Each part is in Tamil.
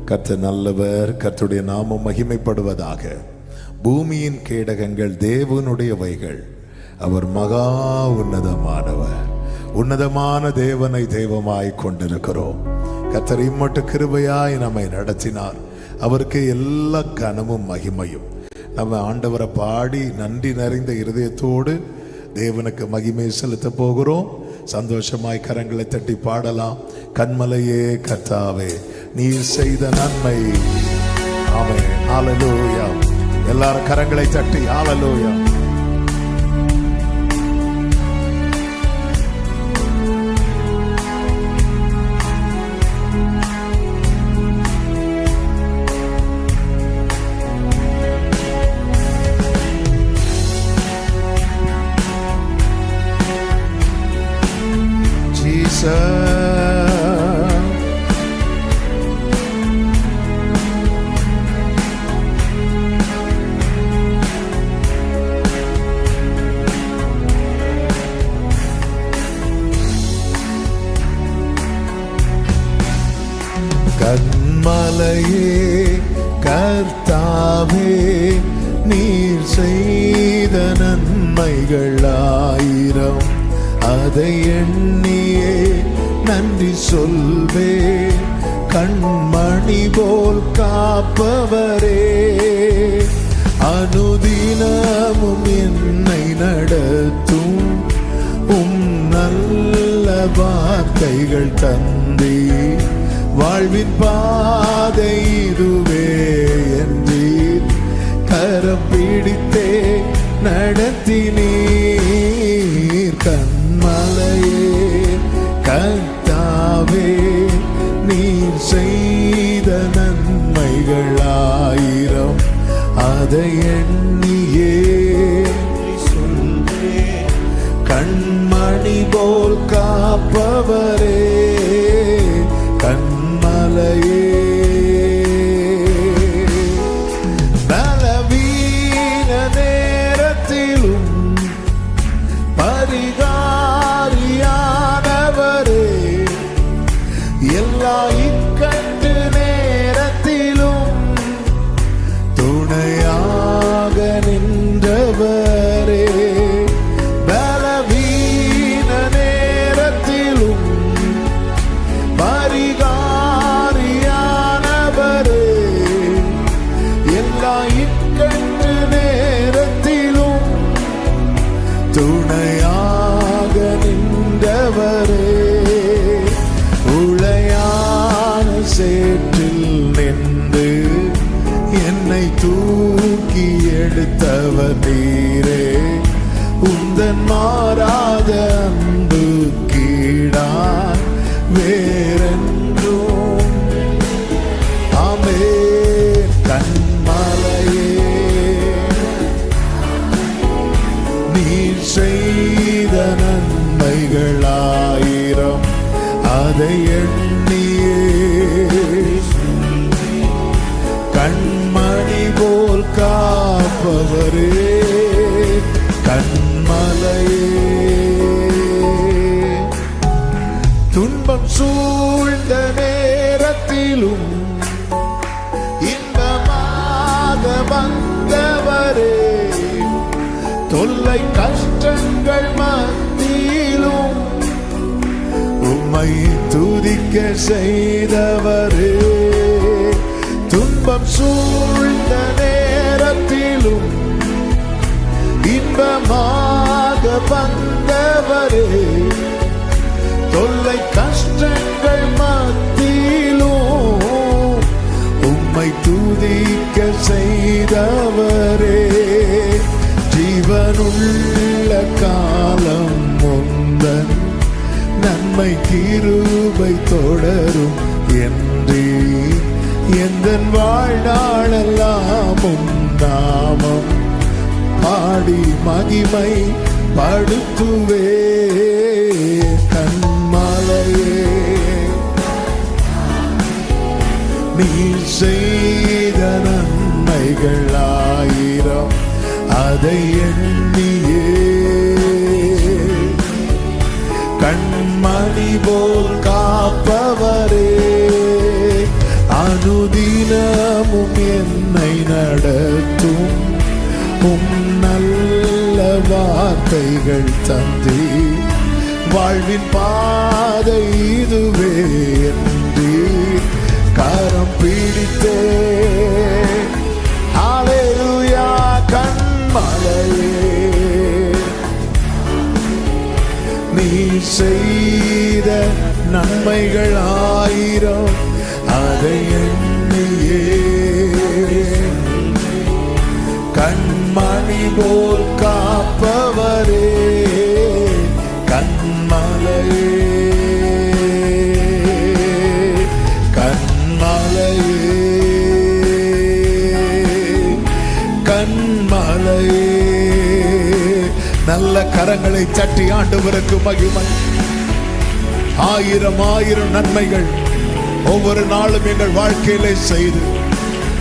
கர்த்தர் நல்லவர், கர்த்தருடைய நாமம் மகிமைப்படுவதாக. பூமியின் கேடகங்கள் தேவனுடையவைகள், அவர் மகா உன்னதமானவர். உன்னதமான தேவனை தெய்வமாய் கொண்டிருக்கிறோம். கர்த்தர் இம்மட்டு கிருபையாய் நம்மை நடத்தினார். அவருக்கு எல்லா கனமும் மகிமையும். நம்ம ஆண்டவரை பாடி நன்றி நிறைந்த இருதயத்தோடு தேவனுக்கு மகிமை செலுத்த போகிறோம். சந்தோஷமாய் கரங்களை தட்டி பாடலாம். கன்மலையே கர்த்தாவே, நீர் செய்த நன்மை. ஆமென். ஹல்லேலூயா. எல்லாரும் கரங்களை தட்டி ஹல்லேலூயா. கன்மலையே கர்த்தாவே, நீர் செய்த நன்மைகள் ஆயிரம், அதை எண்ணியே நன்றி சொல்வே. கண்மணி போல் காப்பவரே, அனுதினமும் என்னை நடத்தும் நல்ல வார்த்தைகள் தந்தே. வாழ்வின் பாதை இதுவே என்றீர், கரம் பிடித்தே நடத்தினீர். கன்மலையே கர்த்தாவே, நீர் செய்த நன்மைகள் ஆயிரம், அதை எண்ணியே சொல்வே. கண்மணி போல் காப்பவரே, கன்மலையே. பலவீன நேரத்திலும் பரிகாரியானவரே, எல்லா இக்கட்டு நேரத்திலும் துணையாக நின்றவரே. பலவீன நேரத்திலும் பரிகாரியானவரே, எல்லா இக்கட்டு நேரத்திலும் துணையாக நின்றவரே. உளையான சேற்றில் நின்று என்னை தூக்கி எடுத்தவர் நீரே. உந்தன் மாறாத அன்பு கீழா வேறென்றும். ஆமென். கன்மலையே, நீர் செய்த நன்மைகள் ஆயிரம், அதை எண்ணியே கண்மணி போல் காப்பவரே. கன்மலையே, துன்பம் சூழ்ந்த நேரத்திலும் இன்பமாக வந்தவரே. தொல்லை கஷ்டங்கள் மத்தியிலும் உம்மை துதிக்க செய்தவரே. துன்பம் சூழ்ந்த நேரத்திலும் இன்பமாக வந்தவரே. தொல்லை கஷ்டங்கள் மத்தியிலும் உம்மை துதிக்க செய்தவரே. ஜீவனுள்ள காலம் முந்தன் நன்மை கிருபை தொடரும் என்றே. எந்தன் வாழ்நாளெல்லாம் நாமம் பாடி மகிமை படுத்துவே. கன்மலையே, நீர் செய்த நன்மைகள் ஆயிரம், அதை எண்ணியே கண்மணி போல் காப்பவரே. அனுதினமும் என்னை நடத்தும் நல்ல வார்த்தைகள் தந்தி வாழ்வின் பாதை இதுவே என்று கரம் பிடித்தே ஹல்லேலூயா கண்மலையே நீ செய்த நன்மைகள் 1000 அதை எண்ணியே கண்மணி போல் காப்பவரே கண்மலையே கண்மலையே கண்மலையே. நல்ல கரங்களை தட்டி ஆண்டவருக்கு மகிமை. 1000 நன்மைகள் ஒவ்வொரு நாளும் எங்கள் வாழ்க்கையிலே செய்து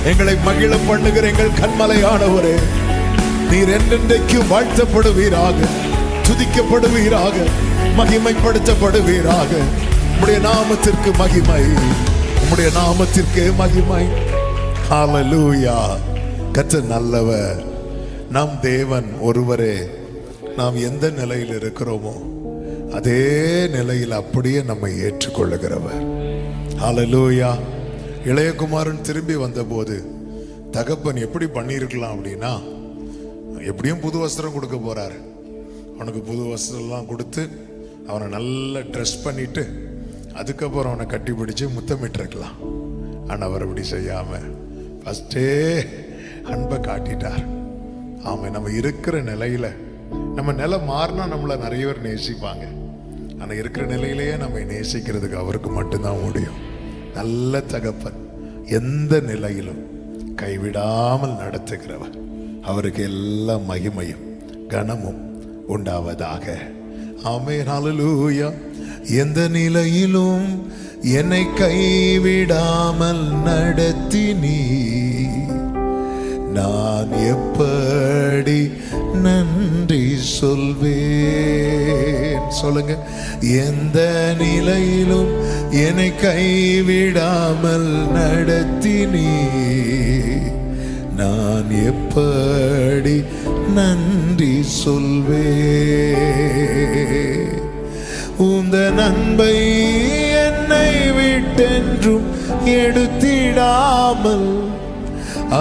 எங்களை மகிழ பண்ணுகிற எங்கள் கண்மலையானவரே, நீர் என்றென்றைக்கு வாழ்த்தப்படுவீராக, துதிக்கப்படுவீராக, மகிமைப்படுத்தப்படுவீராக. உம்முடைய நாமத்திற்கு மகிமை, உம்முடைய நாமத்திற்கு மகிமை. ஹல்லேலூயா. கர்த்தர் நல்லவர். நம் தேவன் ஒருவரே. நாம் எந்த நிலையில் இருக்கிறோமோ அதே நிலையில் அப்படியே நம்மை ஏற்றுக்கொள்ளுகிறவர். ஹல்லேலூயா. இளையகுமாரன் திரும்பி வந்தபோது தகப்பன் எப்படி பண்ணியிருக்கலாம் அப்படின்னா, எப்படியும் புது வஸ்திரம் கொடுக்க போறாரு. அவனுக்கு புது வஸ்திரம்லாம் கொடுத்து அவனை நல்லா ட்ரெஸ் பண்ணிட்டு அதுக்கப்புறம் அவனை கட்டி பிடிச்சு முத்தமிட்டிருக்கலாம். ஆனால் அவர் அப்படி செய்யாம ஃபஸ்ட்டே அன்பை காட்டிட்டார். ஆமாம், நம்ம இருக்கிற நிலையில நம்ம நிலை மாறினா நம்மளை நிறைய பேர் நேசிப்பாங்க. ஆனால் இருக்கிற நிலையிலேயே நம்மை நேசிக்கிறதுக்கு அவருக்கு மட்டும்தான் முடியும். நல்ல தகப்பன், எந்த நிலையிலும் கைவிடாமல் நடத்துகிறவர். அவருக்கு எல்லா மகிமையும் கனமும் உண்டாவதாக. ஆமென். ஹல்லேலூயா. எந்த நிலையிலும் என்னை கைவிடாமல் நடத்தினீ, நான் எப்படி நன்றி சொல்வேன். சொல்லுங்க. எந்த நிலையிலும் என்னை கைவிடாமல் நடத்தினீ, நான் எப்படி நன்றி சொல்வேன். உந்தன் அன்பை என்னை விட்டென்றும் எடுத்திடாமல்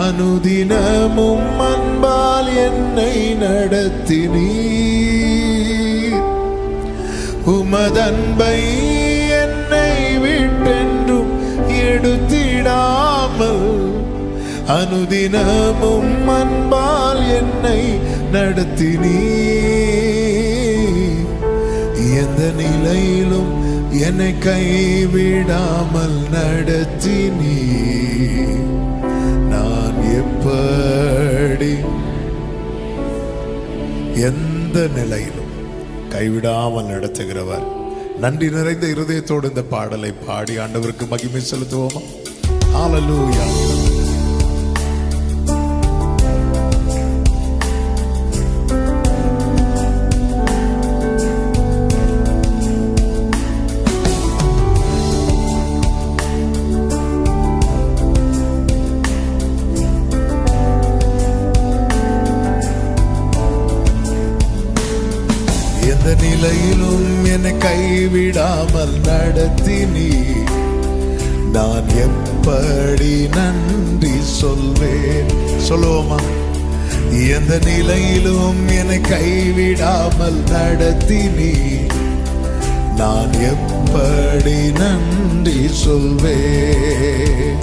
அனுதினமும் அன்பால் என்னை நடத்தினீர். உமதன்பை என்னை விட்டென்றும் எடுத்திடாமல் அனுதினமும் அன்பால் என்னை நடத்தினீர். எந்த நிலையிலும் என்னை கைவிடாமல் நடத்தினீர். நான் எப்படி எந்த நிலையிலும் கைவிடாமல் நடத்துகிறவர். நன்றி நிறைந்த இருதயத்தோடு இந்த பாடலை பாடி ஆண்டவருக்கு மகிமை செலுத்துவோமா? ஹல்லேலூயா. எந்த நிலையிலும் என்னை கைவிடாமல் நடத்தினீ, நான் எப்படி நன்றி சொல்வேன். சொல்லுவோமா? எந்த நிலையிலும் என்னை கைவிடாமல் நடத்தினீ, நான் எப்படி நன்றி சொல்வேன்.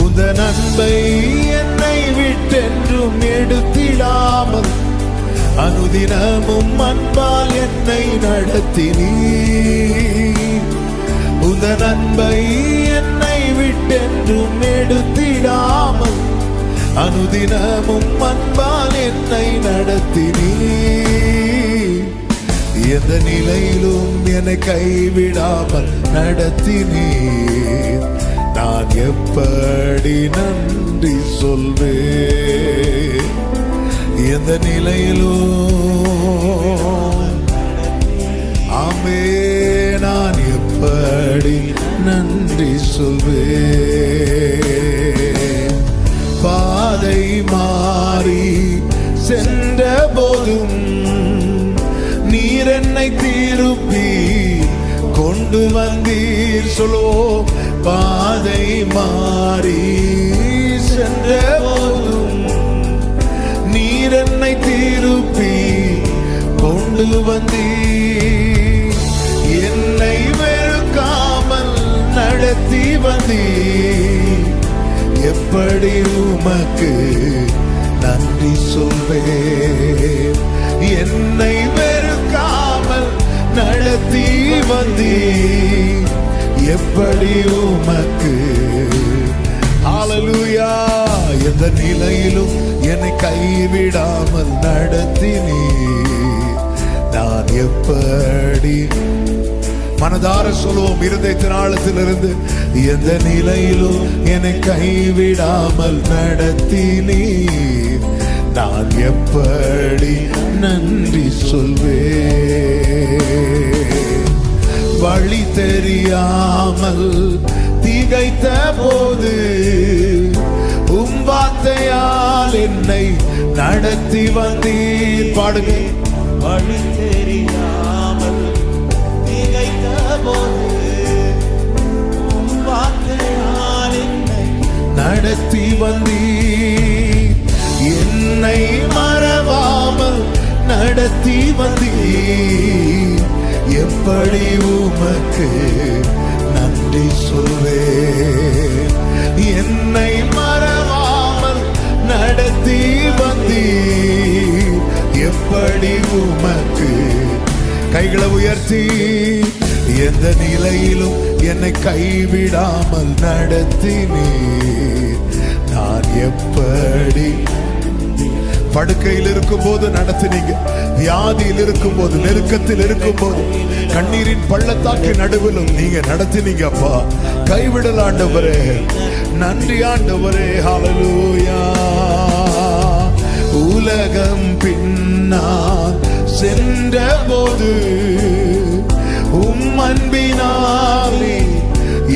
உந்தன் அன்பை என்னை விட்டென்றும் எடுத்திடாமல் அனுதினமும் அன்பால் என்னை நடத்தினீர். உந்தன் அன்பை என்னை விட்டென்றும் எடுத்திடாமல் அனுதினமும் அன்பால் என்னை நடத்தினீர். எந்த நிலையிலும் என்னை கைவிடாமல் நடத்தினீர். நான் எப்படி நன்றி சொல்வேன். எந்த நிலையிலும் ஆமே, நான் எப்படி நன்றி சொல்வேன். பாதை மாறி சென்ற போதும் நீர் என்னை திருப்பி கொண்டு வந்தீர். என்னை வெறுக்காமல் நடத்தி வந்தீர். எப்படி உமக்கு நன்றி சொல்வேன். என்னை வெறுக்காமல் நடத்தி வந்தீர். எப்படி உமக்கு. ஹல்லேலூயா. எந்த நிலையிலும் என்னை கைவிடாமல் நடத்தினீர். நான் எப்படி மனதார சொல்லுவோம் இருதயத்தின் ஆழத்திலிருந்து. எந்த நிலையிலும் என்னை கைவிடாமல் நடத்தினீர். நான் எப்படி நன்றி சொல்வேன். வழி தெரியாமல் திகைத்த போது உம் வார்த்தையால் என்னை நடத்தி வந்தீர். பாடுங்க. வழி தெரியாமல் திகைத்த போது உம் வார்த்தையால் என்னை நடத்தி வந்தீர். என்னை மறவாமல் நடத்தி வந்தீர். எப்படி உமக்கு நன்றி சொல்வேன். என்னை மறவாமல் நடத்தி வந்தீர். எப்படி உமக்கு. கைகளை உயர்த்தி. எந்த நிலையிலும் என்னை கைவிடாமல் நடத்தினீர். நான் எப்படி படுக்கையில் இருக்கும் போது நடத்தினீங்க. வியாதியில் இருக்கும் போது, நெருக்கத்தில் இருக்கும் போது, கண்ணீரின் பள்ளத்தாக்கு நடுவிலும் நீங்க நடத்தினீங்க அப்பா. கைவிடல் ஆண்டவரே. நன்றி ஆண்டவரே. ஹல்லேலூயா. உலகம் பின்னால் சென்ற போது உம் அன்பினாலே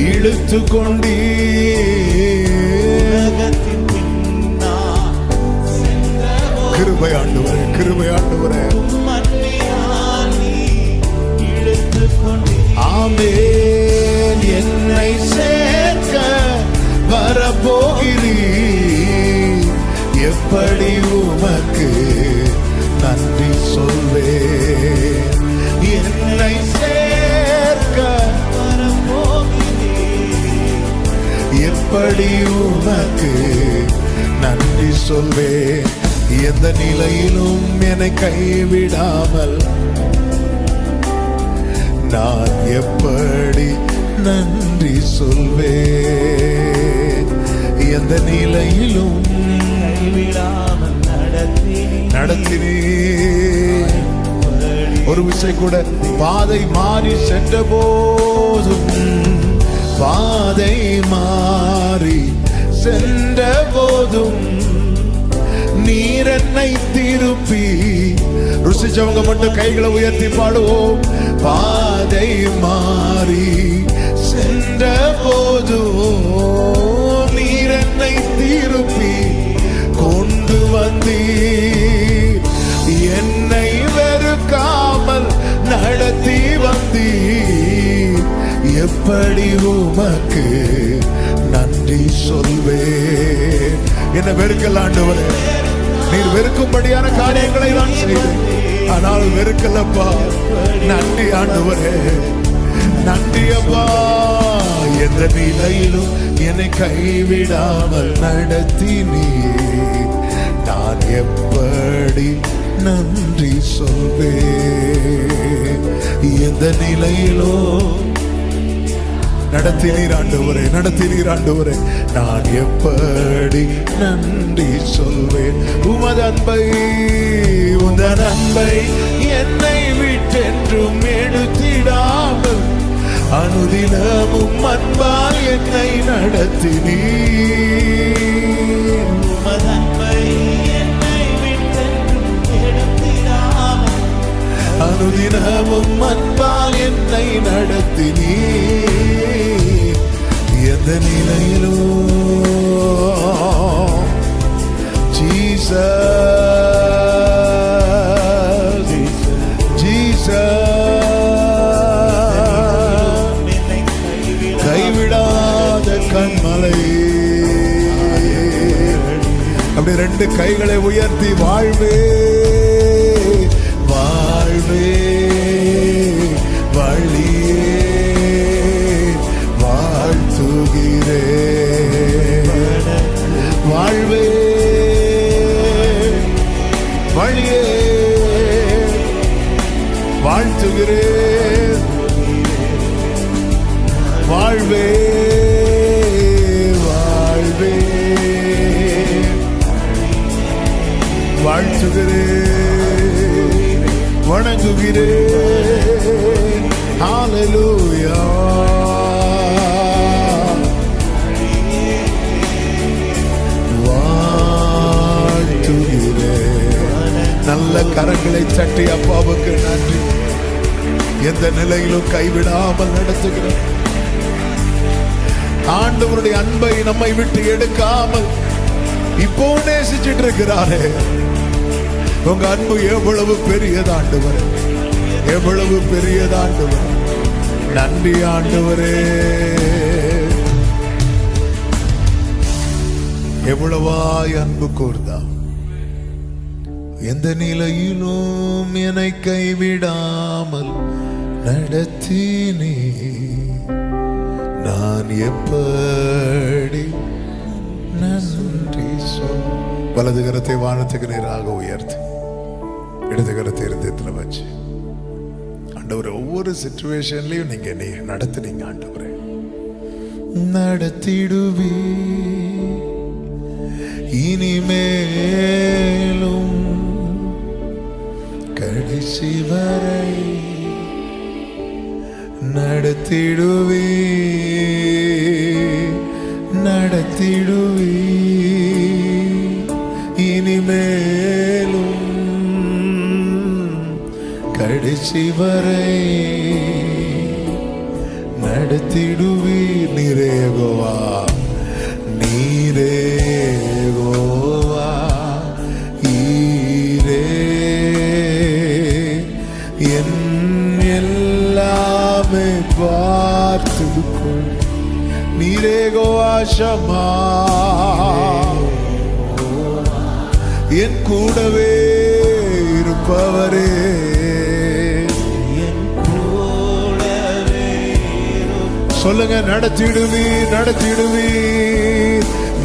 இழுத்து கொண்டீர். கிருபை ஆண்டவரே, கிருபை ஆண்டவரே. ஆமென். என்னை சேர்க்க வரப்போகிறீர். எப்படி உமக்கு நன்றி சொல்வேன். என்னை சேர்க்க வரப்போகிறீர். எப்படி உமக்கு நன்றி சொல்வேன். எந்த நிலையிலும் என்னை கைவிடாமல் நான் எப்படி நன்றி சொல்வேன். எந்த நிலையிலும் கைவிடாமல் நடத்தினீர். ஒரு விஷயம் கூட. பாதை மாறி சென்ற போதும் பாதை மாறி சென்ற போதும் நீர் என்னை திருப்பி. ருசிச்சவங்க மட்டும் கைகளை உயர்த்தி பாடுவோம். பாதை மாறி சென்ற போதும் நீர் என்னை திருப்பி கொண்டு வந்தீர். என்னை வெறுக்காமல் நடத்தி வந்தீர். எப்படி உமக்கு நன்றி சொல்வேன். என்ன வெறுக்கல ஆண்டவரே. நீர் வெறுக்கும்படியான காரியங்களை நான் செய்தேன். ஆனால் வெறுக்கலப்பா. நன்றி ஆண்டவரே. நன்றி அப்பா. எந்த நிலையிலும் என்னை கைவிடாமல் நடத்தினீர். நான் எப்படி நன்றி சொல்வேன். எந்த நிலையிலும் நடத்தினீர் ஆண்டவரே, நடத்தினீர் ஆண்டவரே. நான் எப்படி நன்றி சொல்வேன். உமது அன்பை, உந்தன் அன்பை என்னை விட்டென்றும் எடுத்திடாமல் அனுதினமும் அன்பால் என்னை நடத்தினீர். உமது அன்பை என்னை விட்டென்றும் எடுத்திடாமல் அனுதினமும் அன்பால் என்னை நடத்தினீர். எந்த நிலையிலும் ஜீசஸ், ஜீசஸ் கைவிடாத கண்மலை. அப்படி ரெண்டு கைகளை உயர்த்தி வாழ்வே வாழ்வே வழியே வாழ்த்துகிறே வாழ்வே வழியே வாழ்த்துகிறே வாழ்வே வாழ்வே வாழ்த்துகிறே வணங்குகிறே. ஹல்லேலூயா வாழ்த்துகிறே. நல்ல கரங்களை தட்டி அப்பாவுக்கு நன்றி. எந்த நிலையிலும் கைவிடாமல் நடத்துகிறேன். ஆண்டவருடைய அன்பை நம்மை விட்டு எடுக்காமல் இப்போ நேசிச்சிட்டு இருக்கிறாரே. உங்க அன்பு எவ்வளவு பெரியது ஆண்டவரே, எவ்வளவு பெரியது ஆண்டவரே. நன்றி ஆண்டவரே. எவ்வளவாய் அன்பு கூர்ந்தா. எந்த நிலையிலும் என்னை கைவிடாமல் நடத்தினே. நான் எப்படி நன்றி சொல். வலது கரத்தை வானத்துக்கு நேராக உயர்த்தி இடது கரத்தை இருதயத்தில் வச்சு ஆண்டவரே, ஒவ்வொரு சிச்சுவேஷன்லயும் நீங்க என்னை நடத்துனீங்க ஆண்டவரே. நடத்திடுவே இனிமேலும் கடைசி வரை நடத்திடுவே நடத்திடுவே இனிமேலும் கடைசி வரை நடத்திடுவே. நீரே யெகோவா, நீரே யெகோவா, ஈரே என் எல்லாமே பார்த்துக்கொள். நீரே யெகோவா ஷமா, என் கூடவே இருப்பவரே. சொல்லுங்க, நடத்திடுவி நடத்திடுவி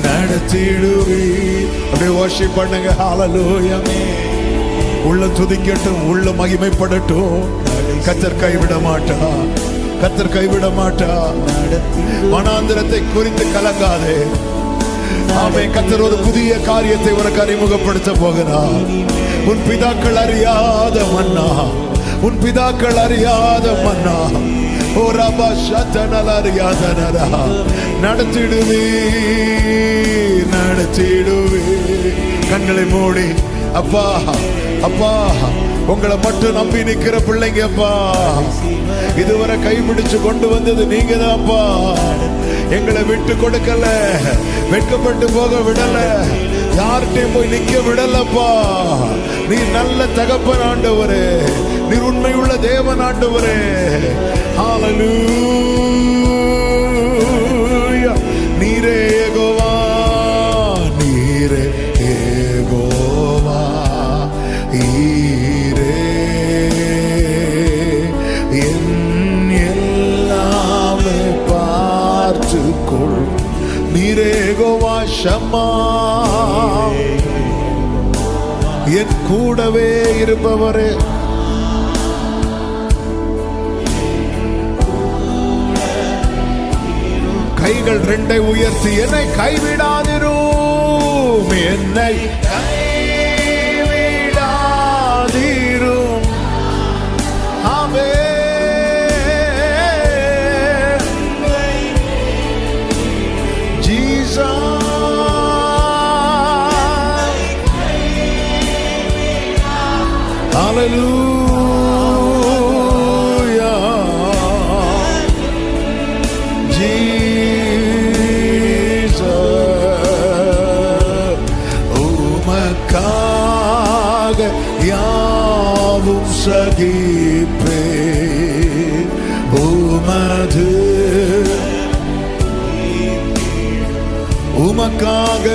நடத்திடுவி. அப்படியே வர்ஷிப் பண்ணுங்க. ஹல்லேலூயா. உள்ள துதிக்கட்டும், உள்ள மகிமைப்படட்டும். கர்த்தர் கைவிட மாட்டா, கர்த்தர் கைவிட மாட்டா. வனாந்திரத்தை குறித்து கலங்காதே. ஆமென். கர்த்தர் ஒரு புதிய காரியத்தை உனக்கு அறிமுகப்படுத்த போகிறார். உன் பிதாக்கள் அறியாத மன்னா, உன் பிதாக்கள் அறியாத மன்னா. ஓ ரபா ஷதனல அறியாதனரா. நடத்திடுவே நடத்திடுவே. கண்களை மூடி அப்பா அப்பா, உங்களை மட்டும் நம்பி நிக்கிற பிள்ளைங்க அப்பா. இதுவரை கைப்பிடிச்சு கொண்டு வந்தது நீங்க தான் அப்பா. எங்களை விட்டு கொடுக்கல, வெட்கப்பட்டு போக விடல, யார்கிட்டையும் போய் நிக்க விடலப்பா. நீ நல்ல தகப்பன் ஆண்டவரே, நீர் உண்மையுள்ள தேவன் ஆண்டவரே. ஹல்லேலூயா. நீரே யெகோவா, நீரே யெகோவா, ஈரே என் எல்லாமே பார்த்துக்கொள். நீரே யெகோவா ஷமா, என் கூடவே இருப்பவரே. கைகள் ரெண்டை உயர்த்தி என்னை கைவிடாதிரும், என்னை கைவிடாதிரும். ஆமென். ஜீசஸ். ஹல்லேலூயா. உமக்காக யாவும் சகிப்பே. உமது உமக்காக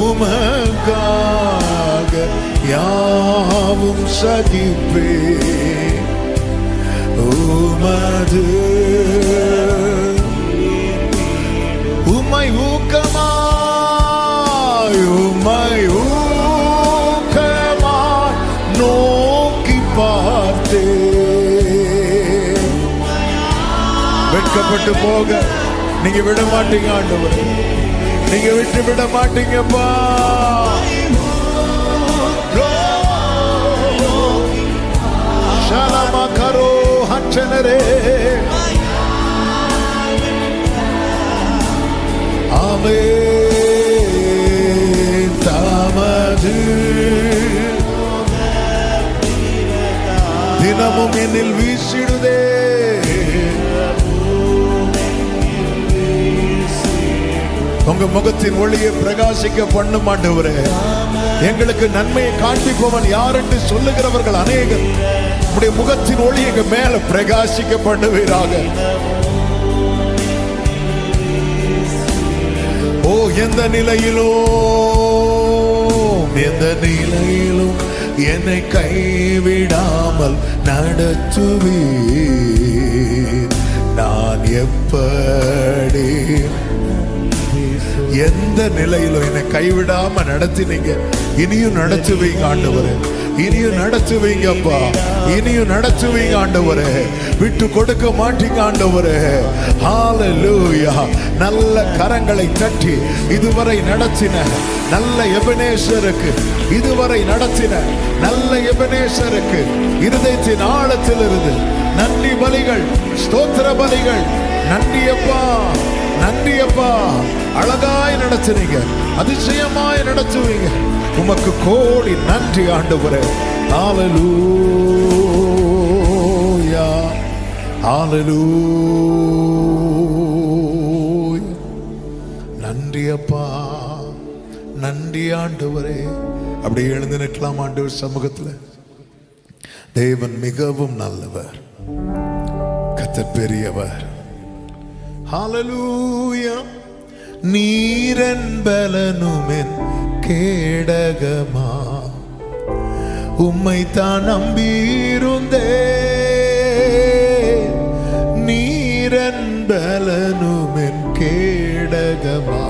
உமக்காக யாவும் சகிப்பே உமது உம்மை ஊக்கமாய் நோக்கி பார்த்தே வெட்கப்பட்டு போக நீங்க விட மாட்டீங்க ஆண்டவரே, நீங்க விட்டு விட மாட்டீங்கப்பா. ஷலமா கரோ ஹச்சனரே ஆமே தாமது தினமும் என்னில் வீசிடுதே. உங்க முகத்தின் ஒளியை பிரகாசிக்க பண்ணும் ஆண்டவரே. எங்களுக்கு நன்மையை காண்பிப்பவன் யார் என்று சொல்லுகிறவர்கள் அநேகர். உடைய முகத்தின் ஒளி எங்க மேல பிரகாசிக்க பண்ணுவீராக. ஓ எந்த நிலையிலும் என்னை கைவிடாமல் நடத்துவீர். நான் எப்படி எந்த நிலையிலும் என்னை கைவிடாம நடத்தினீங்க, இனியும் நடத்துவீங்க ஆண்டவரே, இனியும் நடத்துவீங்கப்பா, இனியும் நடத்துவீங்க ஆண்டவரே. விட்டு கொடுக்க மாட்டீங்க ஆண்டவரே. ஹல்லேலூயா. நல்ல கரங்களை தட்டி இதுவரை நடத்தின நல்ல எபனேசருக்கு, இதுவரை நடத்தின நல்ல எபனேசருக்கு இருதயத்தின் ஆழத்திலிருந்து நன்றி பலிகள், ஸ்தோத்திர பலிகள். நன்றி அப்பா, நன்றி அப்பா. அழகாய் நடத்துனீங்க, அதிசயமாய் நடத்துவீங்க. உமக்கு கோடி நன்றி ஆண்டவரே. ஹல்லேலூயா, ஹல்லேலூயா. நன்றி அப்பா, நன்றி ஆண்டவரே. அப்படி எழுந்து நிற்கலாம் ஆண்டவர் சமூகத்தில். தேவன் மிகவும் நல்லவர், கர்த்தர் பெரியவர். ஹல்லேலூயா. நீரென்பலனுமென் கேடகமா உம்மை தான் நம்பியிருந்தே. நீரென்பலனுமென் கேடகமா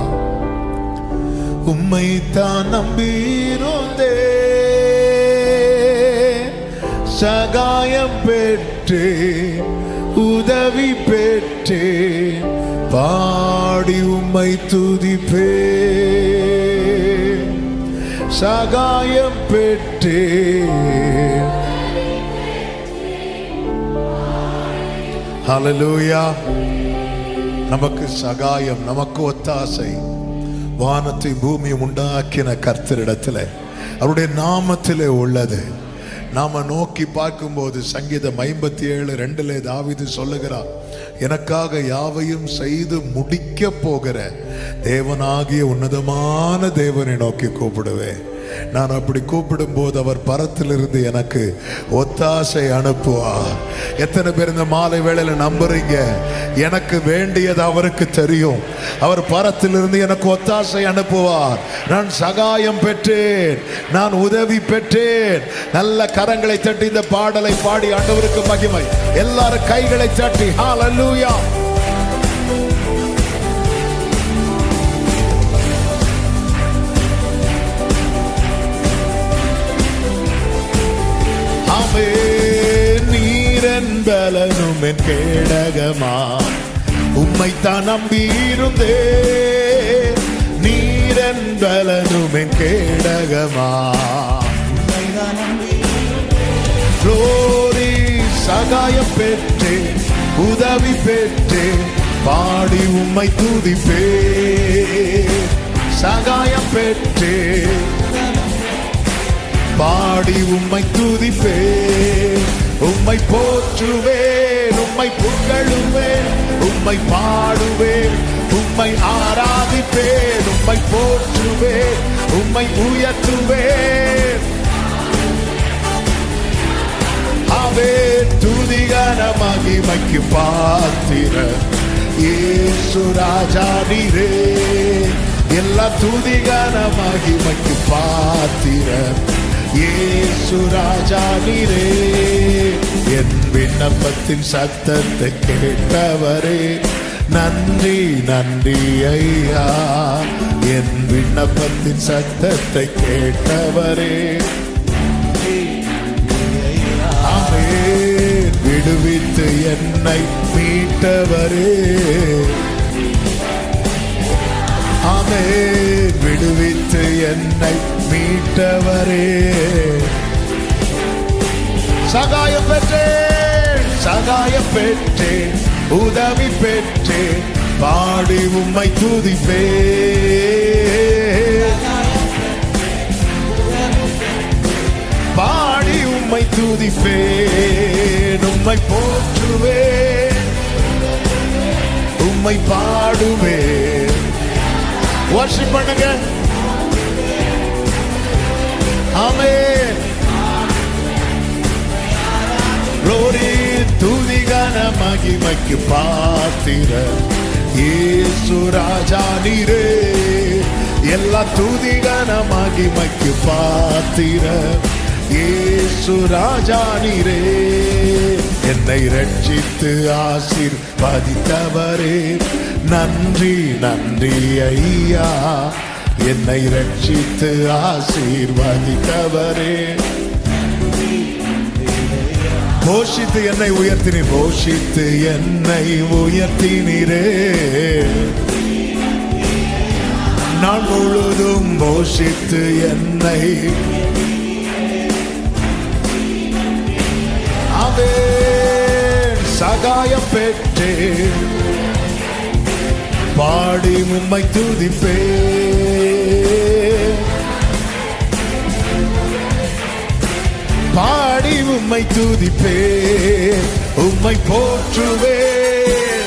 உம்மை தான் நம்பியிருந்தே. சகாயம் பெற்றே உதவி பெற்றே பாடி உம்மை துதிப்பே. சகாயம் பெற்றே ஹல்லேலூயா. நமக்கு சகாயம், நமக்கு ஒத்தாசை வானத்தை பூமியை உண்டாக்கின கர்த்தரிடத்தில் அவருடைய நாமத்திலே உள்ளது. நாம நோக்கி பார்க்கும்போது சங்கீதம் 57:2 தாவீது சொல்லுகிறார், எனக்காக யாவையும் செய்து முடிக்க போகிற தேவனாகிய உன்னதமான தேவனை நோக்கி கூப்பிடுவேன். நான் அப்படி கூப்பிடும் போது அவர் பரத்திலிருந்து எனக்கு ஒத்தாசை அனுப்புவார். எத்தனை பேர் இந்த மாலை வேளையில நம்புறீங்க? எனக்கு வேண்டியது அவருக்கு தெரியும். அவர் பரத்திலிருந்து எனக்கு ஒத்தாசை அனுப்புவார். நான் சகாயம் பெற்றேன், நான் உதவி பெற்றேன். நல்ல கரங்களை தட்டி இந்த பாடலை பாடி ஆண்டவருக்கு மகிமை. எல்லாரும் கைகளை தட்டி ஹல்லேலூயா. நீரென்பலனும் என் கேடகமா உம்மைத்தான் நம்பியிருந்தே. நீரென்பலனும் என் கேடகமா க்ளோரி. சகாயம் பெற்றே உதவி பெற்றே பாடி உம்மை துதிப்பே. சகாயம் பெற்றே பாடி உம்மை துதிப்பே. உம்மை போற்றுவேன், உம்மை புகழுவேன், உம்மை பாடுவேன், உம்மை ஆராதிப்பேன். உம்மை போற்றுவேன், உம்மை உயர்த்துவேன். அவே துதிகர மகிமைக்கு பாத்திர இயேசு ராஜா நீரே எல்லா துதிகான மகிமைக்கு பாத்திரர். இயேசு ராஜா நீரே என் விண்ணப்பத்தின் சத்தத்தை கேட்டவரே நன்றி நன்றி ஐயா. என் விண்ணப்பத்தின் சத்தத்தை கேட்டவரே ஆமென். விடுவித்து என்னை மீட்டவரே ஆமென். விடுவித்து என்னை மீட்டவரே சகாயம் பெற்றேன் சகாயம் பெற்றேன் உதவி பெற்றேன் பாடி உம்மை துதிப்பேன். பாடி உம்மை துதிப்பேன் உம்மை போற்றுவேன் உம்மை பாடுவேன். வர்ஷிப் பண்ணுங்க. ஆமென். glory துதிகான மகிமைக்கு பாத்திரர். இயேசு ராஜா நீரே எல்லா துதிகான மகிமைக்கு பாத்திரர். இயேசு ராஜா நீரே என்னை ரட்சித்து ஆசீர்வதித்தவரே நன்றி நன்றி ஐயா. என்னை ரட்சித்து ஆசீர்வதித்தவரே போஷித்து என்னை உயர்த்தினீர் போஷித்து என்னை உயர்த்தினீரே நான் முழுதும் போஷித்து என்னை ஆமென். சகாயம் பெற்றேன் பாடி உம்மை துதிப்பேன் பாடி உம்மை துதிப்பேன் உம்மை போற்றுவேன்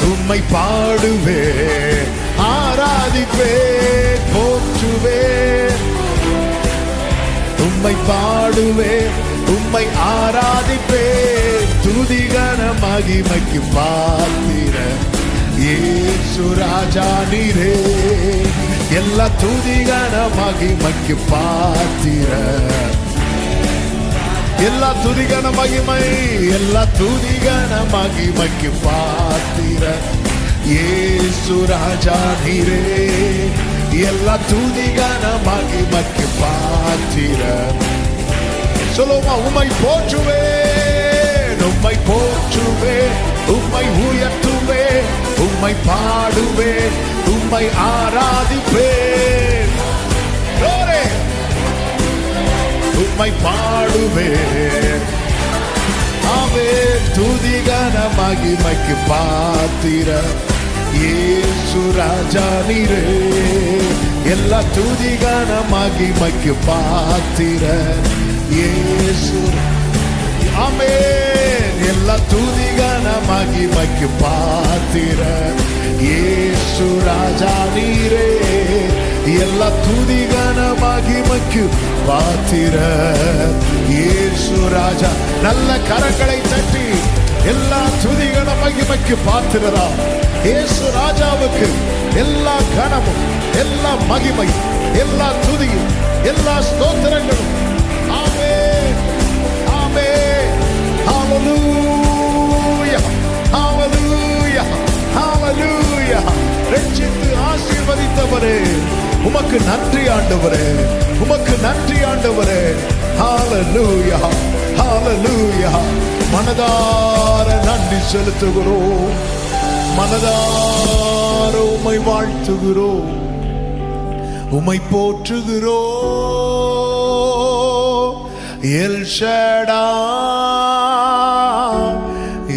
உம்மை பாடுவேன் ஆராதிப்பேன் போற்றுவேன் உம்மை பாடுவேன் உம்மை ஆராதிப்பேன் துதிகன மகிமைக்கு பாத்திரர். இயேசு ராஜா நீரே எல்லா துதிகன மகிமைக்கு பாத்திரர். எல்லா துதிகன மகிமை எல்லா துதிகன மகிமைக்கு பாத்திரர். இயேசு ராஜா நீரே எல்லா துதிகன மகிமைக்கு பாத்திரர். சொல்லுமா உம்மை போற்றுவேன் உம்மை போற்றுவேன் உம்மை உயர்த்துவேன் உம்மை பாடுவேன் உம்மை ஆராதிப்பேன் உம்மை பாடுவேன். ஆமென். துதிகன மகிமைக்கு பாத்திரர். இயேசு ராஜா நீரே எல்லா துதிகன மகிமைக்கு பாத்திரர். இயேசு ஆமென். எல்லா துதிகன மகிமைக்கு பாத்திரர். இயேசு ராஜா நீரே எல்லா துதிகன மகிமைக்கு பாத்திரர். இயேசு ராஜா நல்ல கரங்களை தட்டி எல்லா துதிகன மகிமைக்கு பாத்திரரா இயேசு ராஜாவுக்கு எல்லா கனமும் எல்லா மகிமையும் எல்லா துதியும் எல்லா ஸ்தோத்திரங்களும். ஆமென் ஆமென். ஹalleluya ஹalleluya ஹalleluya. ரட்சித்து ஆசீர்வதித்தவரே உமக்கு நன்றி ஆண்டவரே உமக்கு நன்றி ஆண்டவரே. ஹalleluya ஹalleluya. மனதார நன்றி செலுத்துகிறோம் மனதார உம்மை வாழ்த்துகிறோம் உம்மை போற்றுகிறோம். எல் ஷடாய்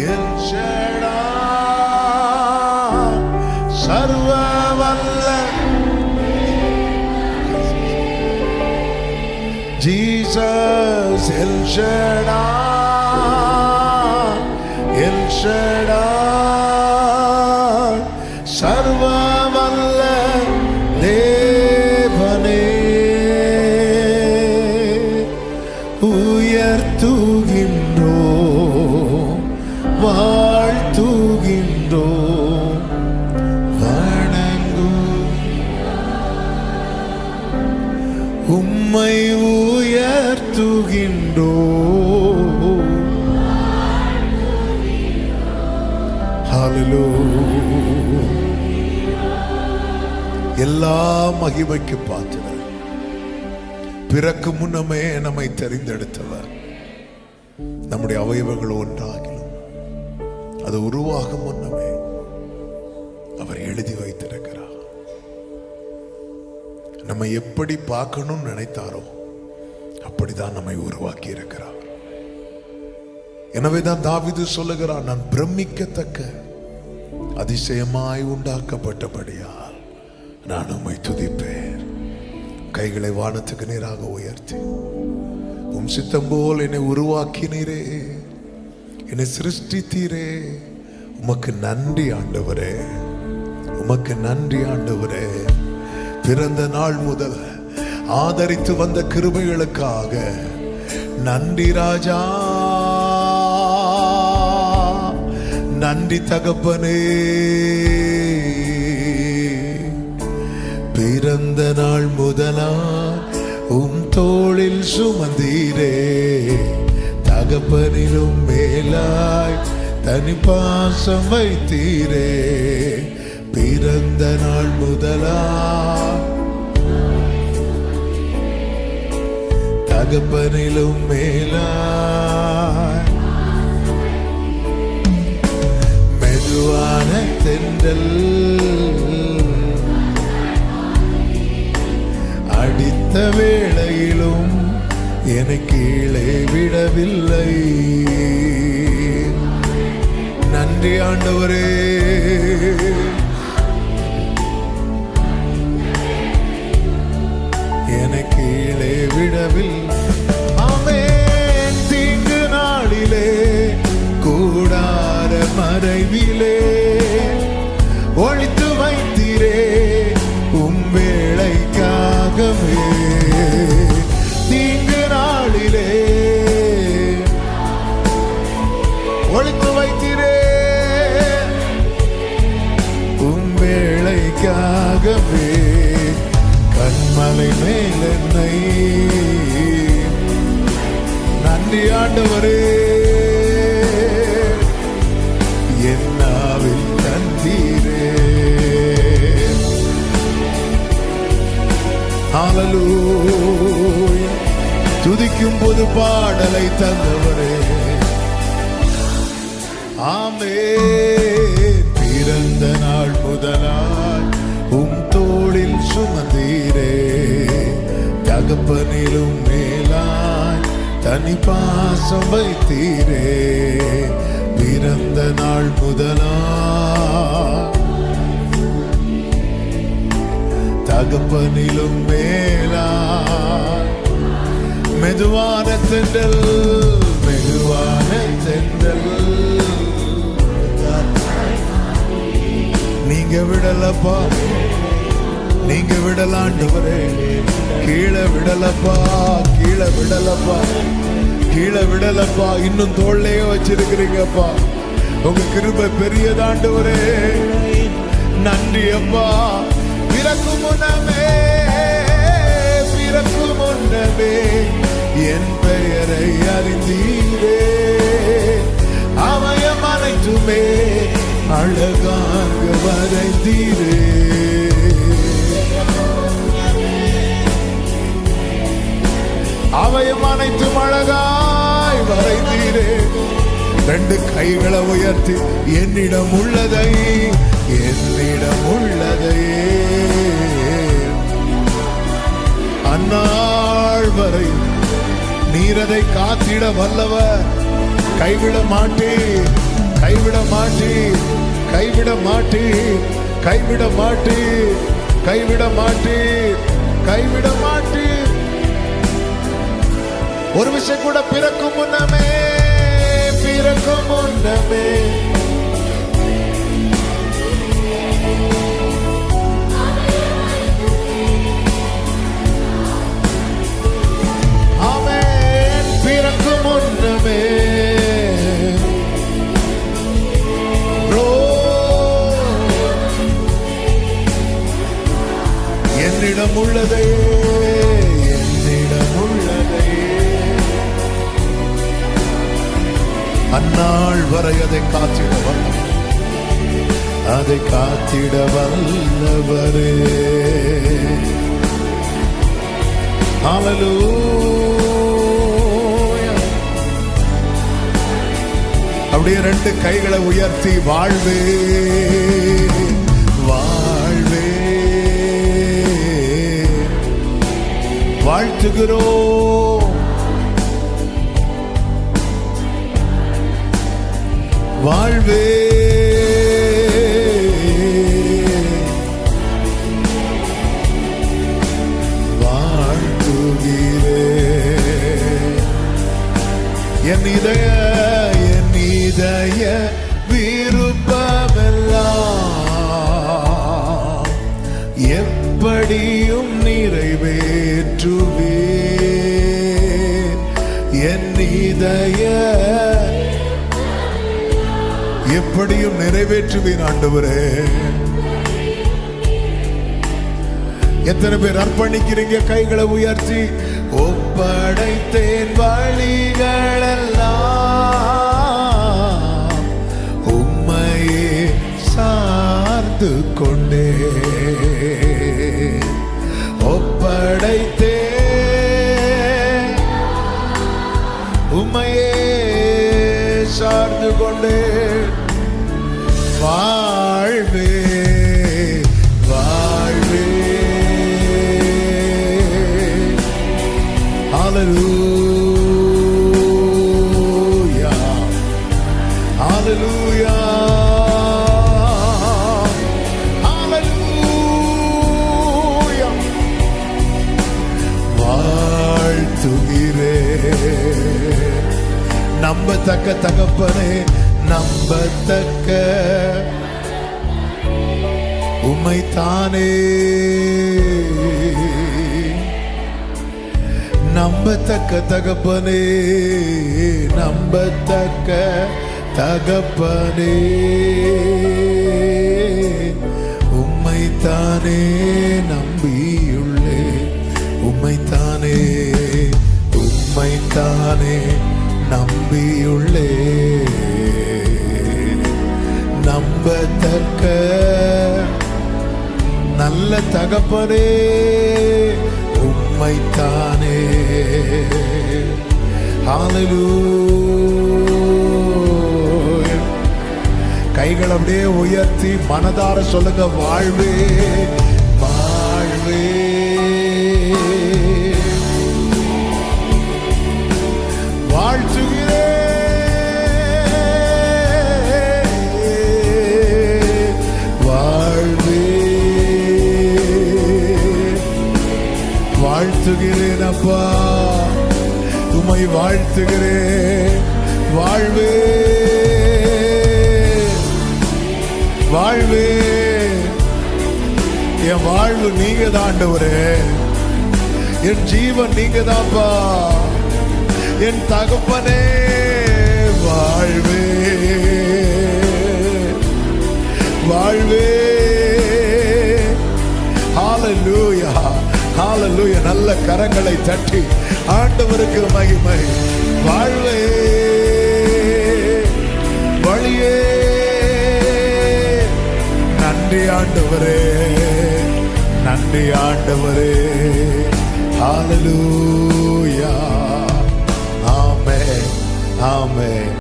எல் ஷடாய் சர்வ வல்ல Jesus. L Shaddai L Shaddai சர்வ வல்ல தேவனே உயர்த்துகின்றோம் வாழ்த்துகின்றோம் ஹல்லேலூயா. எல்லா மகிமைக்கு பாத்திரர், பிறக்கு முன்னமே நம்மை தெரிந்தெடுத்தவர். நம்முடைய அவயவங்கள் ஒன்றாகிலும் அது உருவாகும் முன்னமே அவர் எழுதி வைத்திருக்கிறார். நம்ம எப்படி பார்க்கணும்னு நினைத்தாரோ அப்படிதான் நம்மை உருவாக்கி இருக்கிறார். எனவேதான் தாவீது சொல்லுகிறார், நான் பிரமிக்கத்தக்க அதிசயமாய் உண்டாக்கப்பட்டபடியால் நான் உம்மை துதிப்பேன். கைகளை வானத்துக்கு நேராக உயர்த்தி, உம் சித்தம் போல் என்னை உருவாக்கினீரே, என்னை சிருஷ்டித்தீரே, உமக்கு நன்றி ஆண்டவரே, உமக்கு நன்றி ஆண்டவரே. பிறந்த நாள் முதல் ஆதரித்து வந்த கிருபைகளுக்காக நன்றி ராஜா, நன்றி தகப்பனே. பிறந்த நாள் முதலா உம் தோளில் சுமந்தீரே, தகப்பனிலும் மேலாய் தனி பாசம் வைத்தீரே. பிறந்த நாள் முதலா தகப்பனிலும் மேலாய் மெதுவான தென்றல் அடித்த வேளையிலும் என்னை கீழே விடவில்லை. நன்றி ஆண்டவரே. என்னை கீழே விடவில்லை. ஆமென். தீங்கு நாளிலே கூடார மறைவிலே ஒழித்து வைத்தீரே, உம் வேளைக்காகவே. தீங்கு நாளிலே ஒழித்து வைத்தீரே, உம் வேளைக்காகவே. கண்மலை மேல் என்னை நன்றி ஆண்டவரே, என்னாவில் தந்தீரே. ஹல்லேலூயா. துதிக்கும் போது பாடலை தந்தவரே, ஆமென். பிறந்த நாள் முதலாய் உம் தோளில் சுமந்தீரே, தகப்பனிலும் மேலாய் தனி பாசம் வைத்தீரே. பிறந்த நாள் முதலாய் தகப்பனிலும் மேலாய் மெதுவான தென்றல், மெதுவான தென்றல் நீங்க விடலப்பா, நீங்க விடலாண்டவரே. கீழே விடலப்பா, கீழே விடலப்பா, கீழே விடலப்பா. இன்னும் தோள்லையே வச்சிருக்கிறீங்கப்பா. உங்க கிருபை பெரியதாண்டவரே. நன்றி அப்பா. பிறக்கும் முன்னமே, பிறக்கும் முன்னமே என் பெயரை அறிந்தீரே. அவயம் அனைத்துமே அழகாக வரைந்தீரே. அவயம் அனைத்தும் அழகாய் வரைந்தீரே. ரெண்டு கைகளை உயர்த்தி, என்னிடம் உள்ளதை, என்னிடம் உள்ளதையே அந்நாள் வரை நீரதை காத்திட வல்லவர். கைவிட மாட்டீர், கைவிட மாட்டீர், கைவிட மாட்டீர், கைவிட மாட்டீர், கைவிட மாட்டீர், கைவிட மாட்டீர். ஒரு விஷயம் கூட, பிறக்கும் முன்னமே, பிறக்கும் முன்னமே ஆமென். பிறக்கும் முன்னமே என்னிடம் உள்ளதே, என்னிடம் உள்ளதே அந்நாள் வரை அதை காத்திட வல்லவர், அதை காத்திட வல்லவரே. ஹல்லேலூயா. அப்படியே ரெண்டு கைகளை உயர்த்தி வாழ்வே வாழ்வே வாழ்த்துகிறோம், வாழ்வே வாழ்த்துகிறே. என் இதய விருப்பமெல்லாம் எப்படியும் நிறைவேற்றுவேன். என் இதய எப்படியும் நிறைவேற்றுவேன் ஆண்டவரே. எத்தனை பேர் அர்ப்பணிக்கிறீங்க? கைகளை உயர்த்தி ஒப்படைத்தேன் வழிகளெல்லாம் உம்மையே சார்ந்து கொண்டே. ஒப்படைத்தேன் உம்மையே சார்ந்து கொண்டே. வாழ்வே வாழ்வே ஹல்லேலூயா ஹல்லேலூயா ஹல்லேலூயா. வாழ்த்துகிறே நம்பத்தக்க தகப்பனே, நம்பத்தக்க உம்மைத்தானே, நம்பத்தக்க தகப்பனே, நம்பத்தக்க தகப்பனே, உம்மைத்தானே நம்பியுள்ளே, உம்மைத்தானே உம்மைத்தானே நம்பியுள்ளே. நம்பத்தக்க நல்ல தகப்பனே, உம்மைத்தானே. ஹல்லேலூயா. கைகள் அப்படியே உயர்த்தி மனதார சொல்லுங்க, வாழ்வே வாழ்வே வாழ்த்துகிறே வாழ்வே வாழ்த்துகிறேன் அப்பா, உம்மை வாழ்த்துகிறேன். வாழ்வே வாழ்வே என் வாழ்வு நீங்க தான் ஆண்டவரே, என் ஜீவன் நீங்க தான்ப்பா, என் தகப்பனே. வாழ்வே வாழ்வே ஹல்லேலூயா ஹல்லேலூயா. நல்ல கரங்களை தட்டி ஆண்டவருக்கு மகிமை. வாழ்வே வழியே நன்றி ஆண்டவரே, நன்றி ஆண்டவரே. ஹல்லேலூயா. ஆமென் ஆமென்